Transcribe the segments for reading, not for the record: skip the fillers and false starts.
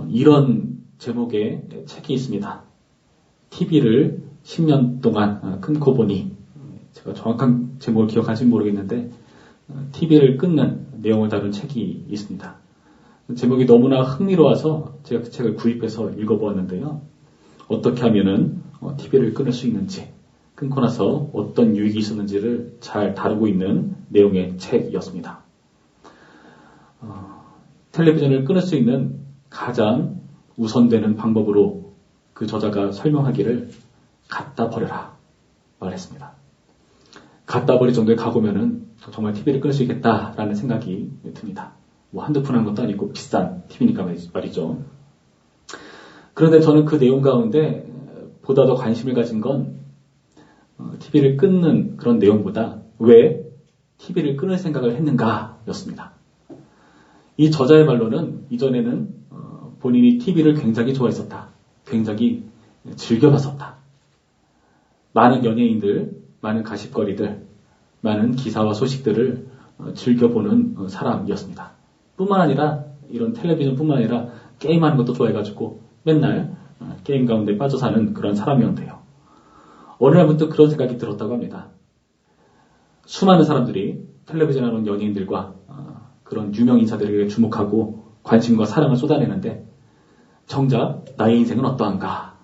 이런 제목의 책이 있습니다. TV를 10년 동안 끊고 보니, 제가 정확한 제목을 기억하지는 모르겠는데 TV를 끊는 내용을 다룬 책이 있습니다. 제목이 너무나 흥미로워서 제가 그 책을 구입해서 읽어보았는데요. 어떻게 하면은 TV를 끊을 수 있는지, 끊고 나서 어떤 유익이 있었는지를 잘 다루고 있는 내용의 책이었습니다. 텔레비전을 끊을 수 있는 가장 우선되는 방법으로 그 저자가 설명하기를 갖다 버려라 말했습니다. 갖다 버릴 정도의 각오면은 정말 TV를 끊을 수 있겠다라는 생각이 듭니다. 뭐 한두 푼 한 것도 아니고 비싼 TV니까 말이죠. 그런데 저는 그 내용 가운데 보다 더 관심을 가진 건 TV를 끊는 그런 내용보다 왜 TV를 끊을 생각을 했는가 였습니다. 이 저자의 말로는 이전에는 본인이 TV를 굉장히 좋아했었다. 굉장히 즐겨봤었다. 많은 연예인들, 많은 가십거리들, 많은 기사와 소식들을 즐겨보는 사람이었습니다. 뿐만 아니라 이런 텔레비전 뿐만 아니라 게임하는 것도 좋아해가지고 맨날 게임 가운데 빠져 사는 그런 사람이었는데요. 어느 날부터 그런 생각이 들었다고 합니다. 수많은 사람들이 텔레비전 하는 연예인들과 그런 유명 인사들에게 주목하고 관심과 사랑을 쏟아내는데 정작 나의 인생은 어떠한가?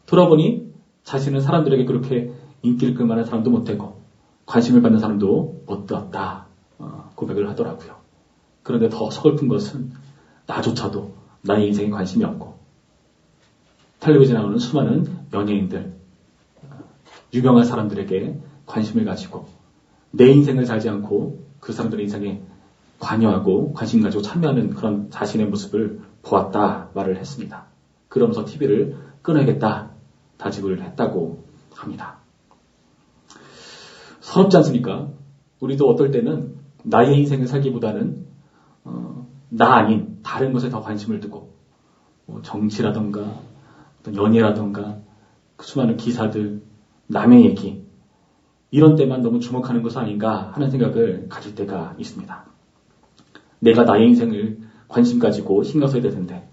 돌아보니 자신은 사람들에게 그렇게 인기를 끌 만한 사람도 못되고 관심을 받는 사람도 못되었다 고백을 하더라고요. 그런데 더 서글픈 것은 나조차도 나의 인생에 관심이 없고 텔레비전에 나오는 수많은 연예인들, 유명한 사람들에게 관심을 가지고 내 인생을 살지 않고 그 사람들의 인생에 관여하고 관심 가지고 참여하는 그런 자신의 모습을 보았다 말을 했습니다. 그러면서 TV를 끊어야겠다 다짐을 했다고 합니다. 서럽지 않습니까? 우리도 어떨 때는 나의 인생을 살기보다는 나 아닌 다른 것에 더 관심을 두고 정치라던가 어떤 연예라던가 그 수많은 기사들, 남의 얘기 이런 때만 너무 주목하는 것은 아닌가 하는 생각을 가질 때가 있습니다. 내가 나의 인생을 관심 가지고 신경 써야 되는데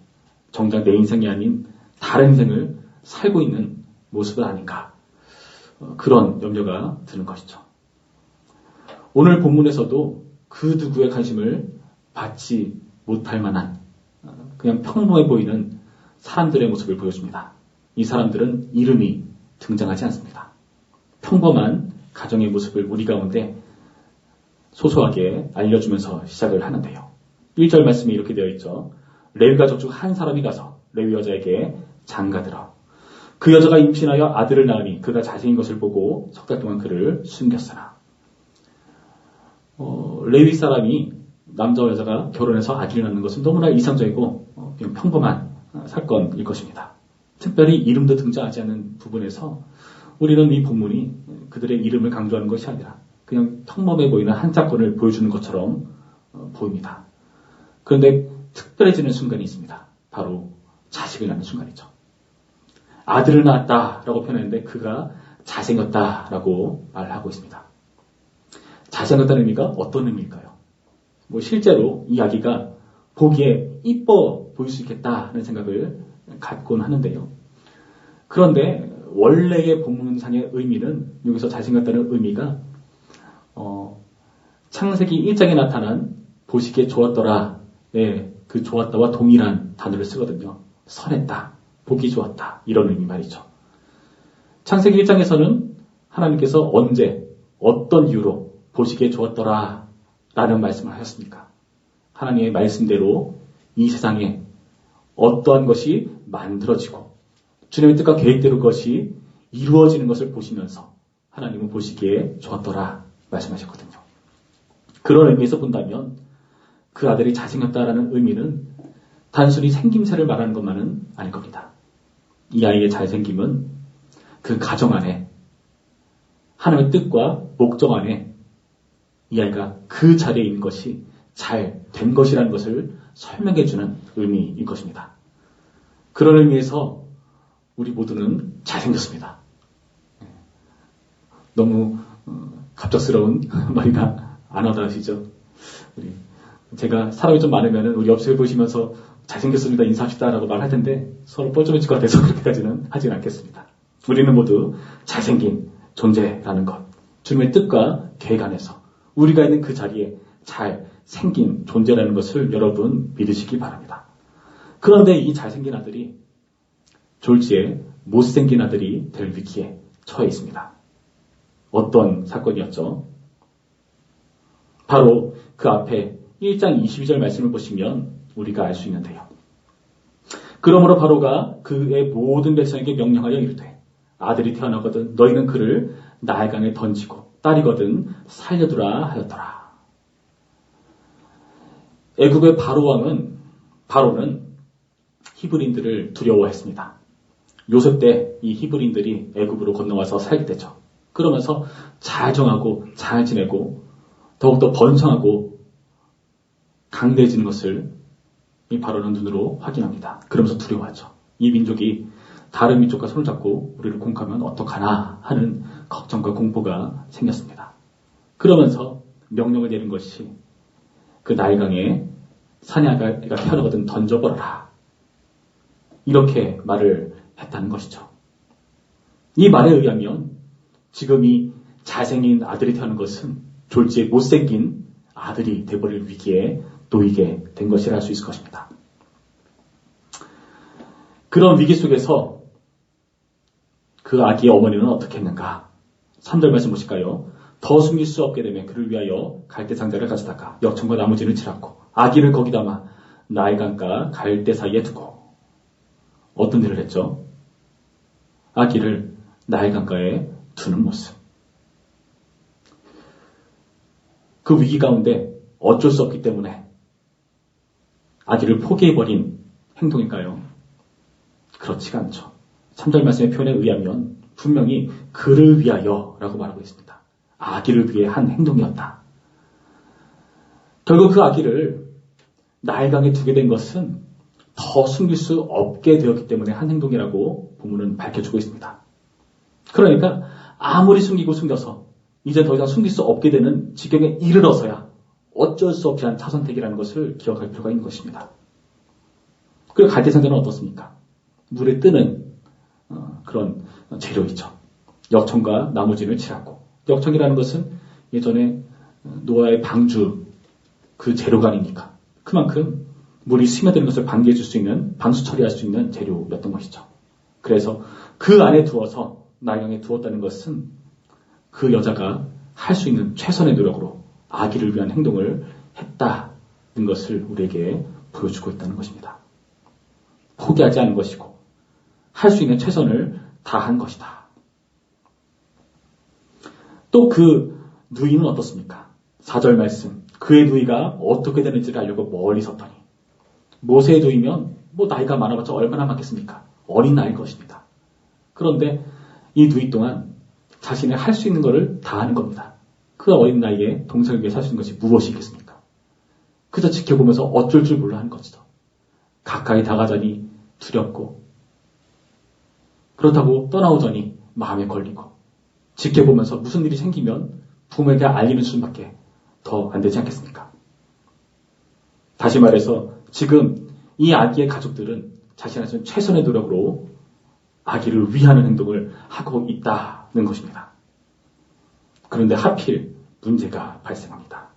정작 내 인생이 아닌 다른 인생을 살고 있는 모습은 아닌가 그런 염려가 드는 것이죠. 오늘 본문에서도 그 누구의 관심을 받지 못할 만한 그냥 평범해 보이는 사람들의 모습을 보여줍니다. 이 사람들은 이름이 등장하지 않습니다. 평범한 가정의 모습을 우리 가운데 소소하게 알려주면서 시작을 하는데요. 1절 말씀이 이렇게 되어 있죠. 레위 가족 중 한 사람이 가서 레위 여자에게 장가들어 그 여자가 임신하여 아들을 낳으니 그가 자식인 것을 보고 석 달 동안 그를 숨겼으나 레위 사람이 남자와 여자가 결혼해서 아기를 낳는 것은 너무나 이상적이고 그냥 평범한 사건일 것입니다. 특별히 이름도 등장하지 않는 부분에서 우리는 이 본문이 그들의 이름을 강조하는 것이 아니라 그냥 평범해 보이는 한 사건을 보여주는 것처럼 보입니다. 그런데 특별해지는 순간이 있습니다. 바로 자식을 낳는 순간이죠. 아들을 낳았다라고 표현했는데 그가 잘생겼다라고 말하고 있습니다. 잘생겼다는 의미가 어떤 의미일까요? 실제로 이 아기가 보기에 이뻐 보일 수 있겠다는 생각을 갖곤 하는데요. 그런데 원래의 본문상의 의미는 여기서 잘생겼다는 의미가 창세기 1장에 나타난 보시기에 좋았더라. 네, 그 좋았다와 동일한 단어를 쓰거든요. 선했다, 보기 좋았다 이런 의미 말이죠. 창세기 1장에서는 하나님께서 언제 어떤 이유로 보시기에 좋았더라 라는 말씀을 하셨습니까? 하나님의 말씀대로 이 세상에 어떠한 것이 만들어지고 주님의 뜻과 계획대로 그것이 이루어지는 것을 보시면서 하나님은 보시기에 좋았더라 말씀하셨거든요. 그런 의미에서 본다면 그 아들이 잘생겼다라는 의미는 단순히 생김새를 말하는 것만은 아닐 겁니다. 이 아이의 잘생김은 그 가정 안에 하나님의 뜻과 목적 안에 이 아이가 그 자리에 있는 것이 잘 된 것이라는 것을 설명해주는 의미일 것입니다. 그런 의미에서 우리 모두는 잘생겼습니다. 너무 갑작스러운 말이나 안 와닿으시죠? 제가 사람이 좀 많으면 우리 옆에 보시면서 잘생겼습니다. 인사합시다라고 말할 텐데 서로 뻘쭘해질 것 같아서 그렇게까지는 하진 않겠습니다. 우리는 모두 잘생긴 존재라는 것, 주님의 뜻과 계획 안에서 우리가 있는 그 자리에 잘생긴 존재라는 것을 여러분 믿으시기 바랍니다. 그런데 이 잘생긴 아들이 졸지에 못생긴 아들이 될 위기에 처해 있습니다. 어떤 사건이었죠? 바로 그 앞에 1장 22절 말씀을 보시면 우리가 알 수 있는데요. 그러므로 바로가 그의 모든 백성에게 명령하여 이르되 아들이 태어나거든 너희는 그를 나일강에 던지고 딸이거든 살려두라 하였더라. 애굽의 바로는 히브리인들을 두려워했습니다. 요셉 때 이 히브리인들이 애굽으로 건너와서 살게 되죠. 그러면서 잘 정하고 잘 지내고 더욱더 번성하고 강대해지는 것을 이 바로는 눈으로 확인합니다. 그러면서 두려워하죠. 이 민족이 다른 민족과 손을 잡고 우리를 공격하면 어떡하나 하는 걱정과 공포가 생겼습니다. 그러면서 명령을 내린 것이 그 나일강에 사내아가 태어나거든 던져버려라. 이렇게 말을 했다는 것이죠. 이 말에 의하면 지금 이 잘생긴 아들이 태어난 것은 졸지에 못생긴 아들이 되어버릴 위기에 놓이게 된 것이라 할 수 있을 것입니다. 그런 위기 속에서 그 아기의 어머니는 어떻게 했는가? 3절 말씀 보실까요? 더 숨길 수 없게 되면 그를 위하여 갈대 상자를 가져다가 역청과 나무진을 칠하고 아기를 거기 담아 나일강과 갈대 사이에 두고 어떤 일을 했죠? 아기를 나일강가에 두는 모습. 그 위기 가운데 어쩔 수 없기 때문에 아기를 포기해버린 행동일까요? 그렇지가 않죠. 3절 말씀의 표현에 의하면 분명히 그를 위하여 라고 말하고 있습니다. 아기를 위해 한 행동이었다. 결국 그 아기를 나일강에 두게 된 것은 더 숨길 수 없게 되었기 때문에 한 행동이라고 본문은 밝혀주고 있습니다. 그러니까 아무리 숨기고 숨겨서 이제 더 이상 숨길 수 없게 되는 지경에 이르러서야 어쩔 수 없이 한 차선택이라는 것을 기억할 필요가 있는 것입니다. 그리고 갈대상자는 어떻습니까? 물에 뜨는 그런 재료이죠. 역청과 나무진을 칠하고 역청이라는 것은 예전에 노아의 방주 그 재료가 아닙니까? 그만큼 물이 스며드는 것을 방지해 줄 수 있는 방수 처리할 수 있는 재료였던 것이죠. 그래서 그 안에 두어서 나일강에 두었다는 것은 그 여자가 할 수 있는 최선의 노력으로 아기를 위한 행동을 했다는 것을 우리에게 보여주고 있다는 것입니다. 포기하지 않은 것이고 할 수 있는 최선을 다한 것이다. 또 그 누이는 어떻습니까? 4절 말씀 그의 누이가 어떻게 되는지를 알려고 멀리 섰더니 모세의 누이면 나이가 많아봤자 얼마나 많겠습니까? 어린 나이일 것입니다. 그런데 이 누이 동안 자신의 할 수 있는 것을 다 하는 겁니다. 그 어린 나이에 동생에게 살 수 있는 것이 무엇이 있겠습니까? 그저 지켜보면서 어쩔 줄 몰라 하는 것이죠. 가까이 다가자니 두렵고 그렇다고 떠나오더니 마음에 걸리고 지켜보면서 무슨 일이 생기면 부모에게 알리는 수밖에 더 안 되지 않겠습니까? 다시 말해서 지금 이 아기의 가족들은 자신의 최선의 노력으로 아기를 위하는 행동을 하고 있다는 것입니다. 그런데 하필 문제가 발생합니다.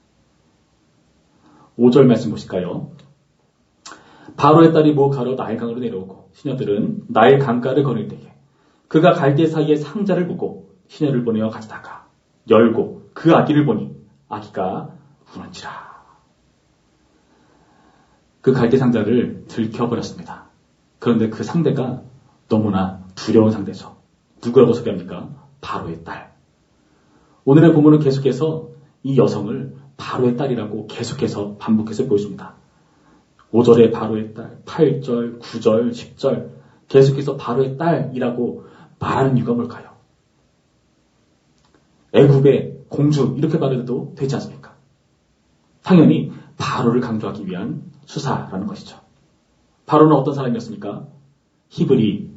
5절 말씀 보실까요? 바로의 딸이 가로 나일강으로 내려오고 시녀들은 나일 강가를 거닐 때에 그가 갈대 사이에 상자를 보고 시녀를 보내어 가져다가 열고 그 아기를 보니 아기가 우는지라. 그 갈대 상자를 들켜버렸습니다. 그런데 그 상대가 너무나 두려운 상대죠. 누구라고 소개합니까? 바로의 딸. 오늘의 본문은 계속해서 이 여성을 바로의 딸이라고 계속해서 반복해서 보여줍니다. 5절에 바로의 딸, 8절, 9절, 10절 계속해서 바로의 딸이라고 말하는 이유가 뭘까요? 애굽의 공주 이렇게 말해도 되지 않습니까? 당연히 바로를 강조하기 위한 수사라는 것이죠. 바로는 어떤 사람이었습니까? 히브리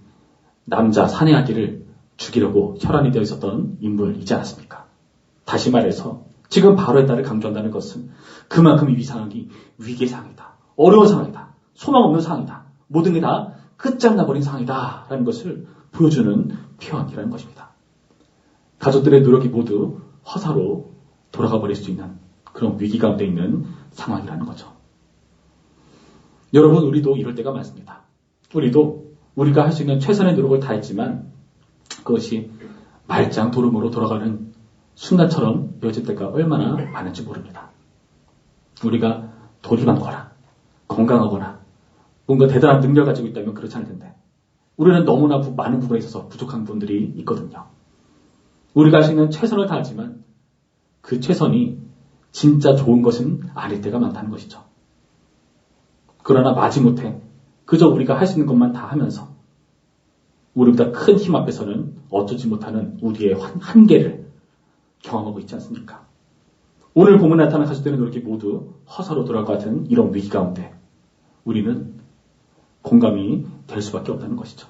남자 사내아기를 죽이려고 혈안이 되어 있었던 인물이지 않았습니까? 다시 말해서 지금 바로의 딸을 강조한다는 것은 그만큼 이 상황이 위기의 상황이다. 어려운 상황이다. 소망 없는 상황이다. 모든 게 다 끝장나버린 상황이다. 라는 것을 보여주는 표현이라는 것입니다. 가족들의 노력이 모두 허사로 돌아가 버릴 수 있는 그런 위기 가운데 있는 상황이라는 거죠. 여러분, 우리도 이럴 때가 많습니다. 우리도 우리가 할 수 있는 최선의 노력을 다했지만 그것이 말짱 도름으로 돌아가는 순간처럼 여질 때가 얼마나 많은지 모릅니다. 우리가 돈이 많거나 건강하거나 뭔가 대단한 능력을 가지고 있다면 그렇지 않을 텐데 우리는 너무나 많은 부분에 있어서 부족한 부분들이 있거든요. 우리가 할 수 있는 최선을 다하지만 그 최선이 진짜 좋은 것은 아닐 때가 많다는 것이죠. 그러나 마지못해 그저 우리가 할 수 있는 것만 다 하면서 우리보다 큰 힘 앞에서는 어쩌지 못하는 우리의 한계를 경험하고 있지 않습니까? 오늘 본문에 나타난 가족들의 노력이 모두 허사로 돌아갈 것 같은 이런 위기 가운데 우리는 공감이 될 수밖에 없다는 것이죠.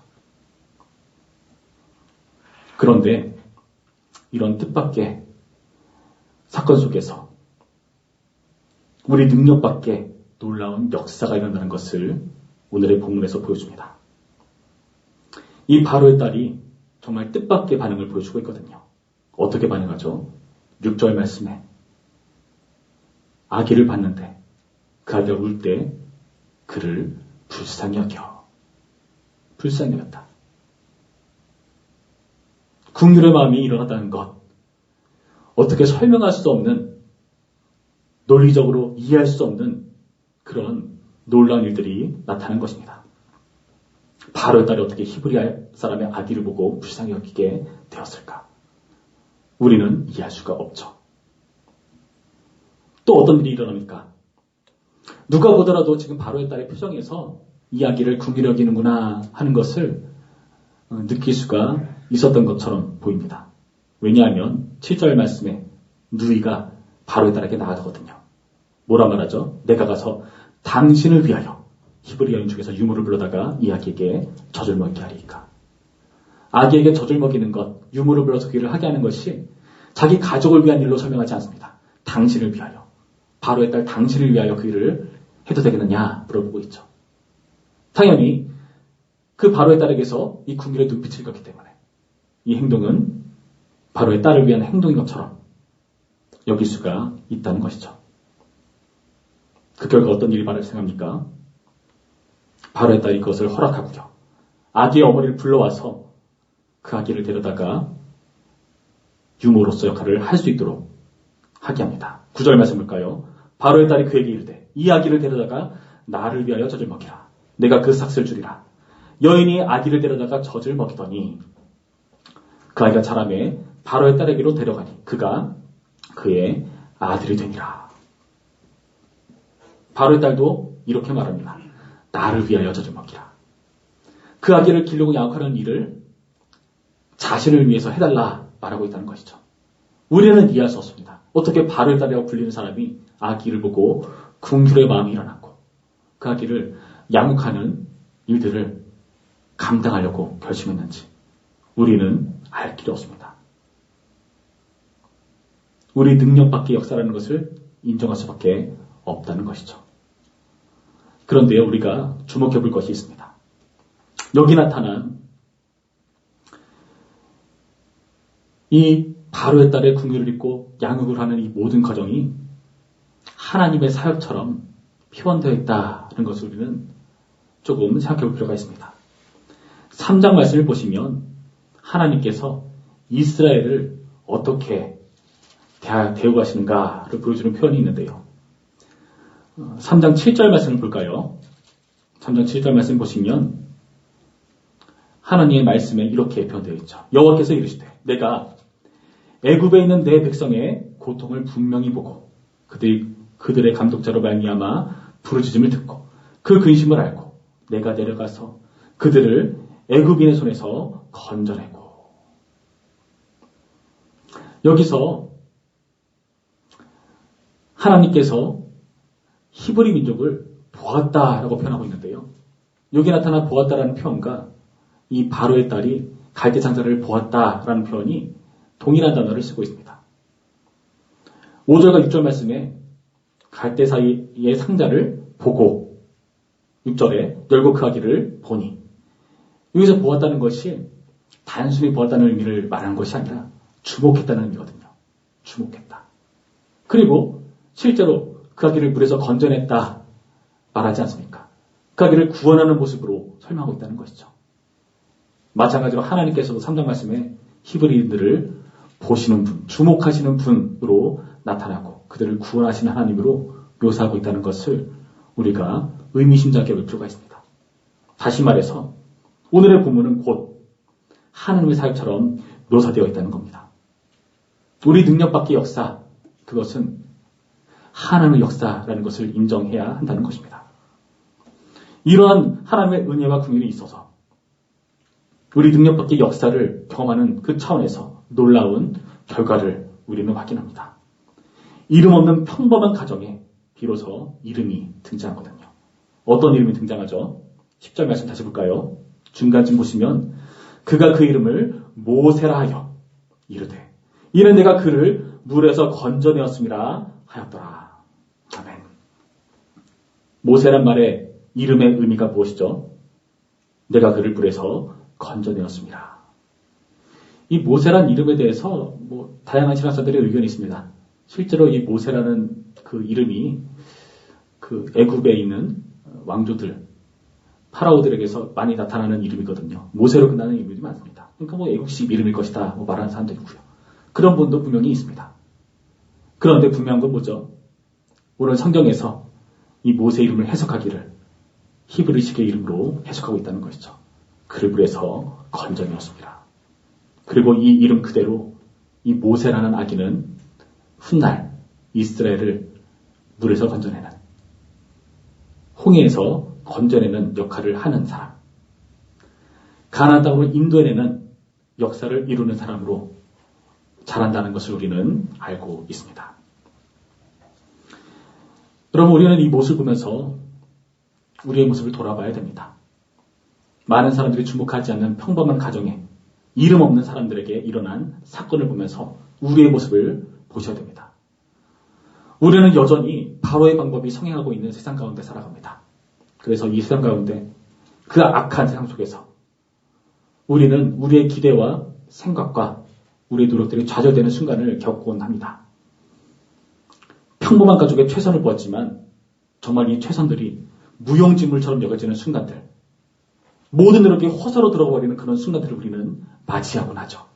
그런데 이런 뜻밖의 사건 속에서 우리 능력 밖에 놀라운 역사가 일어나는 것을 오늘의 본문에서 보여줍니다. 이 바로의 딸이 정말 뜻밖의 반응을 보여주고 있거든요. 어떻게 반응하죠? 6절 말씀에 아기를 봤는데 그 아기가 울 때 그를 불쌍히 여겨. 불쌍히 여겼다. 긍휼의 마음이 일어났다는 것. 어떻게 설명할 수 없는, 논리적으로 이해할 수 없는 그런 놀라운 일들이 나타난 것입니다. 바로의 딸이 어떻게 히브리 사람의 아기를 보고 불쌍히 여기게 되었을까? 우리는 이해할 수가 없죠. 또 어떤 일이 일어납니까? 누가 보더라도 지금 바로의 딸의 표정에서 이 아기를 긍휼히 여기는구나 하는 것을 느낄 수가 있었던 것처럼 보입니다. 왜냐하면 7절 말씀에 누이가 바로의 딸에게 나아가거든요. 뭐라 말하죠? 내가 가서 당신을 위하여 히브리 여인 중에서 유물을 불러다가 이 아기에게 젖을 먹게 하리이까. 아기에게 젖을 먹이는 것, 유물을 불러서 그 일을 하게 하는 것이 자기 가족을 위한 일로 설명하지 않습니다. 당신을 위하여. 바로의 딸 당신을 위하여 그 일을 해도 되겠느냐 물어보고 있죠. 당연히 그 바로의 딸에게서 이 궁길의 눈빛을 읽었기 때문에 이 행동은 바로의 딸을 위한 행동인 것처럼 여길 수가 있다는 것이죠. 그 결과 어떤 일이 발생합니까? 바로의 딸이 그것을 허락하고요. 아기의 어머니를 불러와서 그 아기를 데려다가 유모로서 역할을 할 수 있도록 하게 합니다. 9절 말씀 볼까요? 바로의 딸이 그에게 이르되 이 아기를 데려다가 나를 위하여 젖을 먹이라. 내가 그 삭슬 주리라. 여인이 아기를 데려다가 젖을 먹이더니 그 아이가 자라매 바로의 딸에게로 데려가니 그가 그의 아들이 되니라. 바로의 딸도 이렇게 말합니다. 나를 위하여 젖을 먹이라. 그 아기를 기르고 양육하는 일을 자신을 위해서 해달라 말하고 있다는 것이죠. 우리는 이해할 수 없습니다. 어떻게 바로의 딸이라고 불리는 사람이 아기를 보고 긍휼의 마음이 일어났고 그 아기를 양육하는 일들을 감당하려고 결심했는지 우리는 알 길이 없습니다. 우리 능력 밖의 역사라는 것을 인정할 수밖에 없다는 것이죠. 그런데 우리가 주목해 볼 것이 있습니다. 여기 나타난 이 바로의 딸의 궁유를 입고 양육을 하는 이 모든 과정이 하나님의 사역처럼 표현되어 있다는 것을 우리는 조금 생각해 볼 필요가 있습니다. 3장 말씀을 보시면 하나님께서 이스라엘을 어떻게 대우하시는가를 보여주는 표현이 있는데요. 3장 7절 말씀을 볼까요? 3장 7절 말씀 보시면 하나님의 말씀에 이렇게 표현되어 있죠. 여호와께서 이르시되 내가 애굽에 있는 내 백성의 고통을 분명히 보고 그들의 감독자로 말미암아 부르짖음을 듣고 그 근심을 알고 내가 내려가서 그들을 애굽인의 손에서 건져내고. 여기서 하나님께서 히브리 민족을 보았다라고 표현하고 있는데요. 여기 나타난 보았다라는 표현과 이 바로의 딸이 갈대 상자를 보았다라는 표현이 동일한 단어를 쓰고 있습니다. 5절과 6절 말씀에 갈대 사이의 상자를 보고 6절에 열고 그 아기를 보니, 여기서 보았다는 것이 단순히 보았다는 의미를 말하는 것이 아니라 주목했다는 의미거든요. 주목했다. 그리고 실제로 그 아기를 물에서 건져냈다 말하지 않습니까? 그 아기를 구원하는 모습으로 설명하고 있다는 것이죠. 마찬가지로 하나님께서도 3장 말씀에 히브리인들을 보시는 분, 주목하시는 분으로 나타나고 그들을 구원하시는 하나님으로 묘사하고 있다는 것을 우리가 의미심장하게 볼 필요가 있습니다. 다시 말해서 오늘의 본문은 곧 하나님의 사역처럼 묘사되어 있다는 겁니다. 우리 능력 밖의 역사, 그것은 하나님의 역사라는 것을 인정해야 한다는 것입니다. 이러한 하나님의 은혜와 긍휼이 있어서 우리 능력 밖의 역사를 경험하는 그 차원에서 놀라운 결과를 우리는 확인합니다. 이름 없는 평범한 가정에 비로소 이름이 등장하거든요. 어떤 이름이 등장하죠? 10절 말씀 다시 볼까요? 중간쯤 보시면 그가 그 이름을 모세라 하여 이르되 이는 내가 그를 물에서 건져내었음이라 하였더라. 아멘. 모세란 말의 이름의 의미가 무엇이죠? 내가 그를 물에서 건져내었습니다. 이 모세란 이름에 대해서 다양한 신학자들의 의견이 있습니다. 실제로 이 모세라는 그 이름이 그 애굽에 있는 왕조들, 파라오들에게서 많이 나타나는 이름이거든요. 모세로 끝나는 이름이 많습니다. 그러니까 애국식 이름일 것이다 말하는 사람도 있고요. 그런 분도 분명히 있습니다. 그런데 분명한 건 뭐죠? 오늘 성경에서 이 모세 이름을 해석하기를 히브리식의 이름으로 해석하고 있다는 것이죠. 그를 물에서 건져내었습니다. 그리고 이 이름 그대로 이 모세라는 아기는 훗날 이스라엘을 물에서 건져내는, 홍해에서 건져내는 역할을 하는 사람, 가나안 땅으로 인도해내는 역사를 이루는 사람으로 자란다는 것을 우리는 알고 있습니다. 여러분, 우리는 이 모습을 보면서 우리의 모습을 돌아봐야 됩니다. 많은 사람들이 주목하지 않는 평범한 가정에 이름 없는 사람들에게 일어난 사건을 보면서 우리의 모습을 보셔야 됩니다. 우리는 여전히 바로의 방법이 성행하고 있는 세상 가운데 살아갑니다. 그래서 이 세상 가운데 그 악한 세상 속에서 우리는 우리의 기대와 생각과 우리의 노력들이 좌절되는 순간을 겪곤 합니다. 평범한 가족에 최선을 보았지만 정말 이 최선들이 무용지물처럼 여겨지는 순간들, 모든 노력이 허사로 들어버리는 그런 순간들을 우리는 맞이하곤 하죠.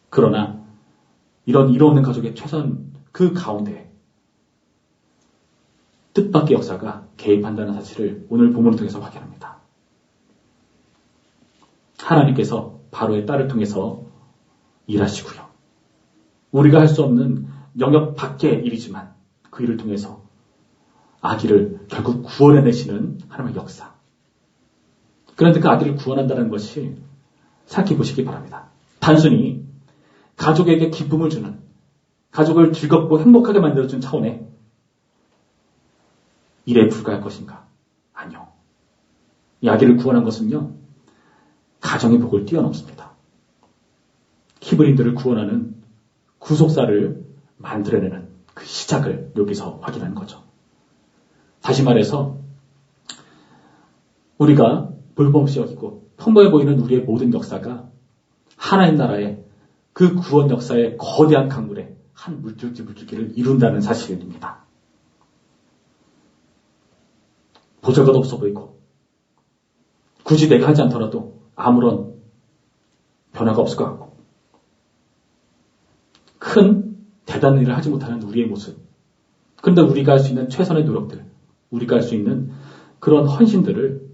그러나 이런 일 없는 가족의 최선 그 가운데 뜻밖의 역사가 개입한다는 사실을 오늘 본문을 통해서 확인합니다. 하나님께서 바로의 딸을 통해서 일하시고요. 우리가 할 수 없는 영역 밖의 일이지만 그 일을 통해서 아기를 결국 구원해내시는 하나님의 역사. 그런데 그 아기를 구원한다는 것이 생각해 보시기 바랍니다. 단순히 가족에게 기쁨을 주는, 가족을 즐겁고 행복하게 만들어준 차원의 일에 불과할 것인가? 아니요. 이 아기를 구원한 것은요, 가정의 복을 뛰어넘습니다. 히브리인들을 구원하는 구속사를 만들어내는 그 시작을 여기서 확인하는 거죠. 다시 말해서 우리가 볼품없이 여기고 평범해 보이는 우리의 모든 역사가 하나님 나라의 그 구원 역사의 거대한 강물에 한 물줄기를 이룬다는 사실입니다. 보잘것 없어 보이고 굳이 내가 하지 않더라도 아무런 변화가 없을 것 같고 큰 대단한 일을 하지 못하는 우리의 모습. 그런데 우리가 할 수 있는 최선의 노력들, 우리가 할 수 있는 그런 헌신들을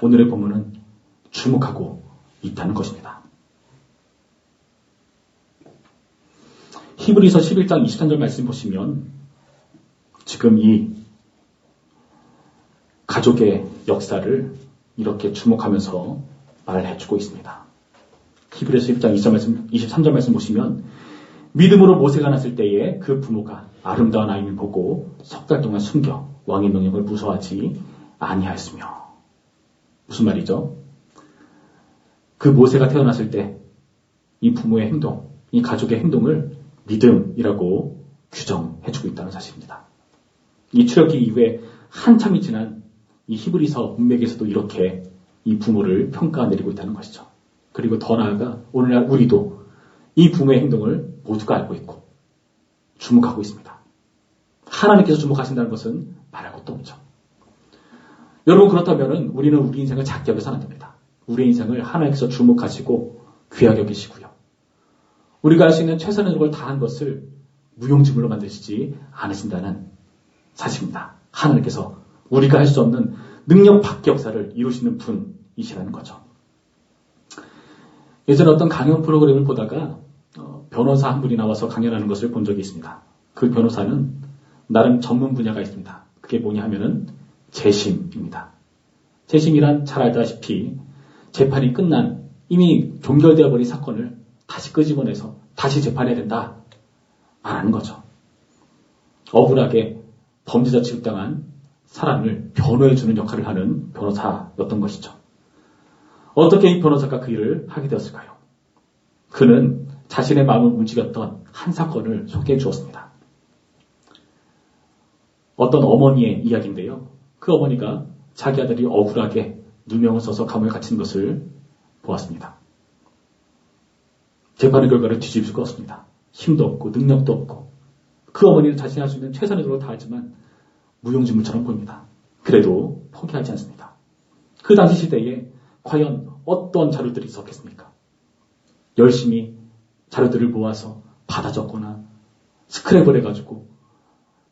오늘의 본문은 주목하고 있다는 것입니다. 히브리서 11장 23절 말씀 보시면 지금 이 가족의 역사를 이렇게 주목하면서 말해주고 있습니다. 히브리서 11장 23절 말씀 보시면 믿음으로 모세가 났을 때에 그 부모가 아름다운 아이를 보고 석 달 동안 숨겨 왕의 명령을 무서워하지 아니하였으며. 무슨 말이죠? 그 모세가 태어났을 때 이 부모의 행동, 이 가족의 행동을 믿음이라고 규정해주고 있다는 사실입니다. 이 출애굽기 이후에 한참이 지난 이 히브리서 문맥에서도 이렇게 이 부모를 평가 내리고 있다는 것이죠. 그리고 더 나아가 오늘날 우리도 이 부모의 행동을 모두가 알고 있고 주목하고 있습니다. 하나님께서 주목하신다는 것은 말할 것도 없죠. 여러분, 그렇다면 우리는 우리 인생을 작게 여겨서는 안 됩니다. 우리의 인생을 하나님께서 주목하시고 귀하게 여기시고요. 우리가 할 수 있는 최선의 노력을 다한 것을 무용지물로 만드시지 않으신다는 사실입니다. 하나님께서 우리가 할 수 없는 능력 밖의 역사를 이루시는 분이시라는 거죠. 예전에 어떤 강연 프로그램을 보다가 변호사 한 분이 나와서 강연하는 것을 본 적이 있습니다. 그 변호사는 나름 전문 분야가 있습니다. 그게 뭐냐 하면은 재심입니다. 재심이란 잘 알다시피 재판이 끝난 이미 종결되어 버린 사건을 다시 끄집어내서 다시 재판해야 된다 말하는 거죠. 억울하게 범죄자 취급당한 사람을 변호해주는 역할을 하는 변호사였던 것이죠. 어떻게 이 변호사가 그 일을 하게 되었을까요? 그는 자신의 마음을 움직였던 한 사건을 소개해 주었습니다. 어떤 어머니의 이야기인데요. 그 어머니가 자기 아들이 억울하게 누명을 써서 감옥에 갇힌 것을 보았습니다. 재판의 결과를 뒤집을 수가 없습니다. 힘도 없고 능력도 없고 그 어머니는 자신이 할 수 있는 최선의 노력을 다하지만 무용지물처럼 보입니다. 그래도 포기하지 않습니다. 그 당시 시대에 과연 어떤 자료들이 있었겠습니까? 열심히 자료들을 모아서 받아 적거나 스크랩을 해가지고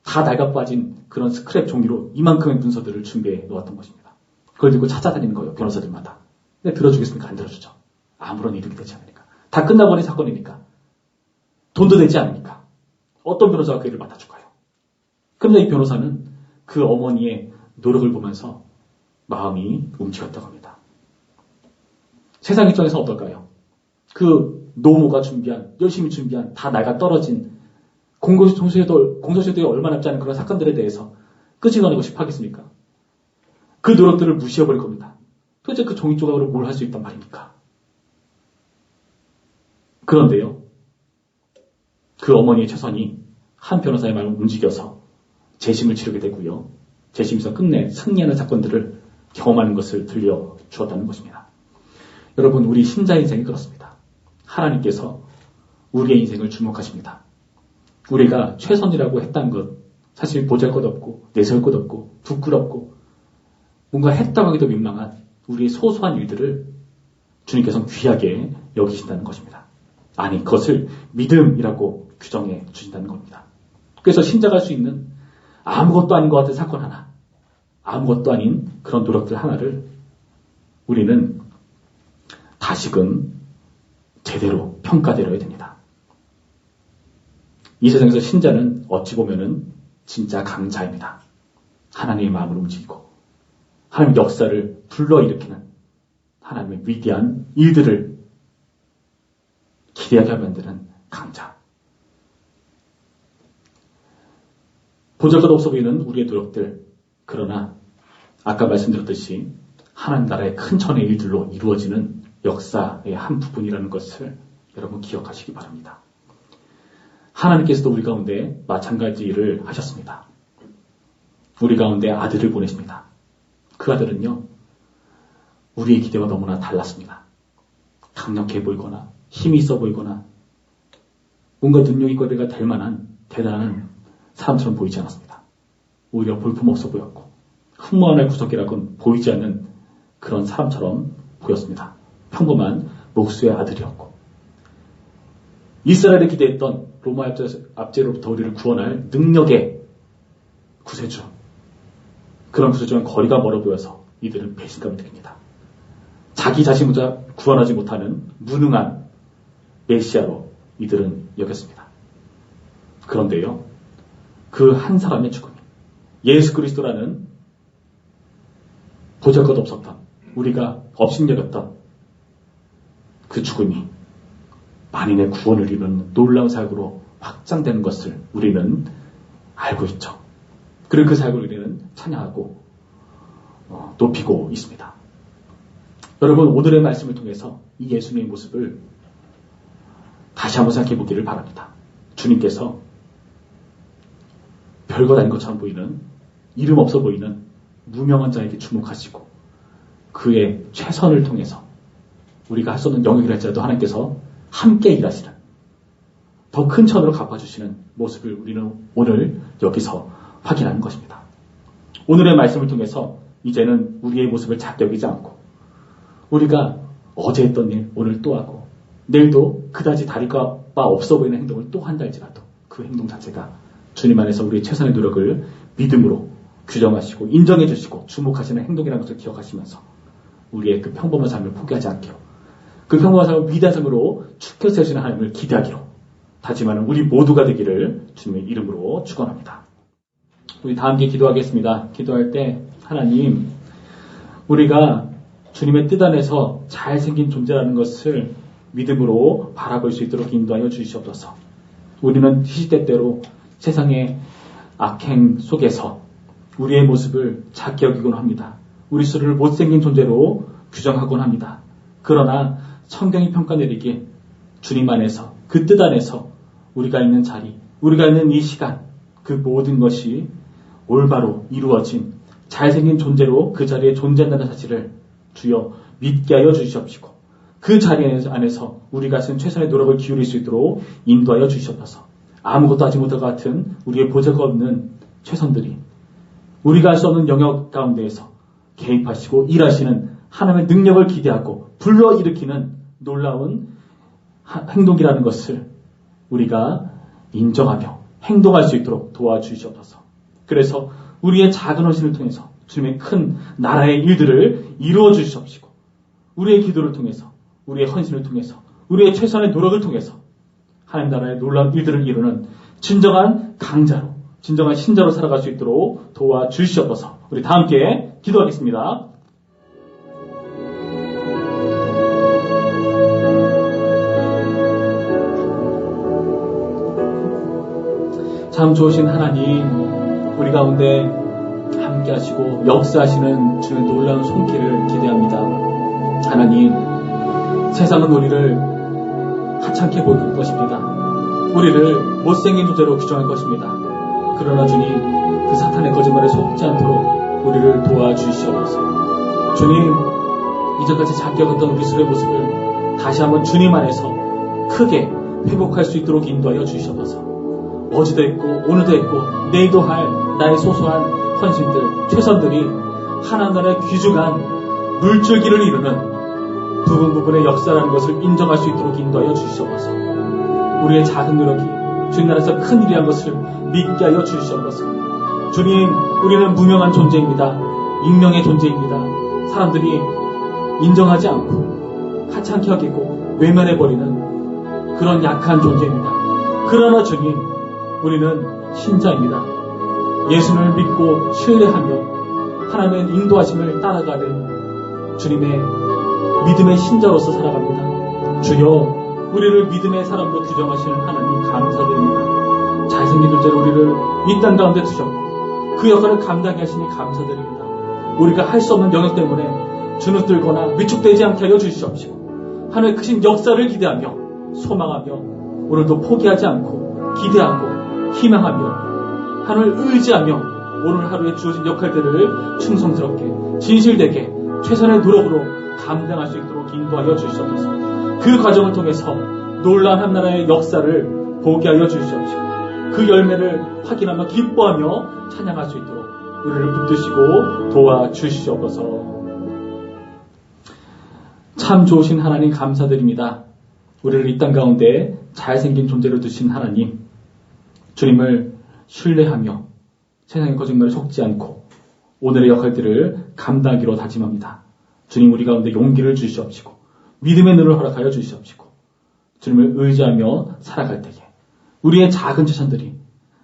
다 낡아 빠진 그런 스크랩 종이로 이만큼의 문서들을 준비해 놓았던 것입니다. 그걸 들고 찾아다니는 거예요, 변호사들마다. 근데 들어주겠습니까? 안 들어주죠. 아무런 이득이 되지 않으니까. 다 끝나버린 사건이니까. 돈도 되지 않으니까. 어떤 변호사가 그 일을 맡아줄까요? 그런데 이 변호사는 그 어머니의 노력을 보면서 마음이 움직였다고 합니다. 세상 입장에서 어떨까요? 그 노모가 열심히 준비한, 다 나가 떨어진 공소시효도 얼마 남지 않은 그런 사건들에 대해서 끄집어내고 싶어 하겠습니까? 그 노력들을 무시해버릴 겁니다. 도대체 그 종이 조각으로 뭘 할 수 있단 말입니까? 그런데요, 그 어머니의 최선이 한 변호사의 마음을 움직여서 재심을 치르게 되고요. 재심에서 끝내 승리하는 사건들을 경험하는 것을 들려주었다는 것입니다. 여러분, 우리 신자 인생이 그렇습니다. 하나님께서 우리의 인생을 주목하십니다. 우리가 최선이라고 했던 것, 사실 보잘것없고 내세울것없고 부끄럽고 뭔가 했다고 하기도 민망한 우리의 소소한 일들을 주님께서는 귀하게 여기신다는 것입니다. 아니, 그것을 믿음이라고 규정해 주신다는 겁니다. 그래서 신자가 할 수 있는 아무것도 아닌 것 같은 사건 하나, 아무것도 아닌 그런 노력들 하나를 우리는 다시금 제대로 평가드려야 됩니다. 이 세상에서 신자는 어찌 보면은 진짜 강자입니다. 하나님의 마음을 움직이고 하나님의 역사를 불러일으키는 하나님의 위대한 일들을 기대하게 만드는 강자. 보잘것 없어 보이는 우리의 노력들, 그러나 아까 말씀드렸듯이 하나님 나라의 큰 천의 일들로 이루어지는 역사의 한 부분이라는 것을 여러분 기억하시기 바랍니다. 하나님께서도 우리 가운데 마찬가지 일을 하셨습니다. 우리 가운데 아들을 보내십니다. 그 아들은요, 우리의 기대와 너무나 달랐습니다. 강력해 보이거나 힘이 있어 보이거나 뭔가 능력이거리가 될 만한 대단한 사람처럼 보이지 않았습니다. 오히려 볼품없어 보였고 흠모할 구석이라고는 보이지 않는 그런 사람처럼 보였습니다. 평범한 목수의 아들이었고 이스라엘을 기대했던 로마 압제로부터 우리를 구원할 능력의 구세주, 그런 구세주는 거리가 멀어 보여서 이들은 배신감을 느낍니다. 자기 자신보다 구원하지 못하는 무능한 메시아로 이들은 여겼습니다. 그런데요, 그 한 사람의 죽음이, 예수 그리스도라는 보잘것 없었던, 우리가 업신여겼던 그 죽음이 만인의 구원을 이루는 놀라운 사역으로 확장되는 것을 우리는 알고 있죠. 그리고 그 사역을 우리는 찬양하고 높이고 있습니다. 여러분, 오늘의 말씀을 통해서 이 예수님의 모습을 다시 한번 생각해 보기를 바랍니다. 주님께서 별것 아닌 것처럼 보이는 이름 없어 보이는 무명한 자에게 주목하시고 그의 최선을 통해서 우리가 할 수 없는 영역이라 할지라도 하나님께서 함께 일하시는 더 큰 천으로 갚아주시는 모습을 우리는 오늘 여기서 확인하는 것입니다. 오늘의 말씀을 통해서 이제는 우리의 모습을 작게 여기지 않고 우리가 어제 했던 일 오늘 또 하고 내일도 그다지 다리가 없어 보이는 행동을 또 한다 할지라도 그 행동 자체가 주님 안에서 우리의 최선의 노력을 믿음으로 규정하시고 인정해 주시고 주목하시는 행동이라는 것을 기억하시면서 우리의 그 평범한 삶을 포기하지 않기로 그 평범한 삶을 위대한 삶으로 축혀 세우시는 하나님을 기대하기로 다짐하는 우리 모두가 되기를 주님의 이름으로 축원합니다. 우리 다 함께 기도하겠습니다. 기도할 때 하나님 우리가 주님의 뜻 안에서 잘생긴 존재라는 것을 믿음으로 바라볼 수 있도록 인도하여 주시옵소서. 우리는 시시때때로 세상의 악행 속에서 우리의 모습을 작게 여기곤 합니다. 우리 스스로를 못생긴 존재로 규정하곤 합니다. 그러나 성경이 평가 내리기에 주님 안에서 그 뜻 안에서 우리가 있는 자리, 우리가 있는 이 시간 그 모든 것이 올바로 이루어진 잘생긴 존재로 그 자리에 존재한다는 사실을 주여 믿게 하여 주시옵시고 그 자리 안에서 우리가 쓴 최선의 노력을 기울일 수 있도록 인도하여 주시옵소서. 아무것도 하지 못할 것 같은 우리의 보잘것 없는 최선들이 우리가 할 수 없는 영역 가운데에서 개입하시고 일하시는 하나님의 능력을 기대하고 불러일으키는 놀라운 행동이라는 것을 우리가 인정하며 행동할 수 있도록 도와주시옵소서. 그래서 우리의 작은 헌신을 통해서 주님의 큰 나라의 일들을 이루어 주시옵시고 우리의 기도를 통해서 우리의 헌신을 통해서 우리의 최선의 노력을 통해서 하나님 나라의 놀라운 일들을 이루는 진정한 강자로 진정한 신자로 살아갈 수 있도록 도와주시옵소서. 우리 다 함께 기도하겠습니다. 참 좋으신 하나님, 우리 가운데 함께 하시고 역사하시는 주의 놀라운 손길을 기대합니다. 하나님, 세상은 우리를 하찮게 보일 것입니다. 우리를 못생긴 존재로 규정할 것입니다. 그러나 주님, 그 사탄의 거짓말에 속지 않도록 우리를 도와주시옵소서. 주님, 이전까지 작게 여겼던 우리 스스로의 모습을 다시 한번 주님 안에서 크게 회복할 수 있도록 인도하여 주시옵소서. 어제도 했고 오늘도 했고 내일도 할 나의 소소한 헌신들, 최선들이 하나님 나라의 귀중한 물줄기를 이루는 부분부분의 역사라는 것을 인정할 수 있도록 인도하여 주시옵소서. 우리의 작은 노력이 주님 나라에서 큰 일이라는 것을 믿게 하여 주시옵소서. 주님, 우리는 무명한 존재입니다. 익명의 존재입니다. 사람들이 인정하지 않고 하찮게 여기고 외면해버리는 그런 약한 존재입니다. 그러나 주님, 우리는 신자입니다. 예수님을 믿고 신뢰하며 하나님의 인도하심을 따라가는 주님의 믿음의 신자로서 살아갑니다. 주여, 우리를 믿음의 사람으로 규정하시는 하나님 감사드립니다. 잘생긴 존재로 우리를 이 땅 가운데 두셨고 그 역할을 감당하게 하시니 감사드립니다. 우리가 할 수 없는 영역 때문에 주눅들거나 위축되지 않게 하여 주시옵시고 하나님의 크신 역사를 기대하며 소망하며 오늘도 포기하지 않고 기대하고 희망하며 하나님을 의지하며 오늘 하루에 주어진 역할들을 충성스럽게 진실되게 최선의 노력으로 감당할 수 있도록 인도하여 주시옵소서. 그 과정을 통해서 놀라운 한나라의 역사를 보게 하여 주시옵시고 그 열매를 확인하며 기뻐하며 찬양할 수 있도록 우리를 붙드시고 도와주시옵소서. 참 좋으신 하나님 감사드립니다. 우리를 이 땅 가운데 잘생긴 존재로 두신 하나님, 주님을 신뢰하며 세상의 거짓말에 속지 않고 오늘의 역할들을 감당하기로 다짐합니다. 주님, 우리 가운데 용기를 주시옵시고 믿음의 눈을 허락하여 주시옵시고 주님을 의지하며 살아갈 때에 우리의 작은 최선들이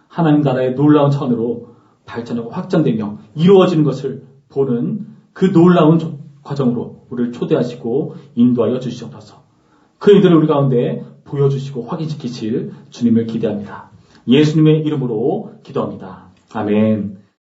하나님 나라의 놀라운 차원으로 발전하고 확장되며 이루어지는 것을 보는 그 놀라운 과정으로 우리를 초대하시고 인도하여 주시옵소서. 그 일들을 우리 가운데 보여주시고 확인시키실 주님을 기대합니다. 예수님의 이름으로 기도합니다. 아멘.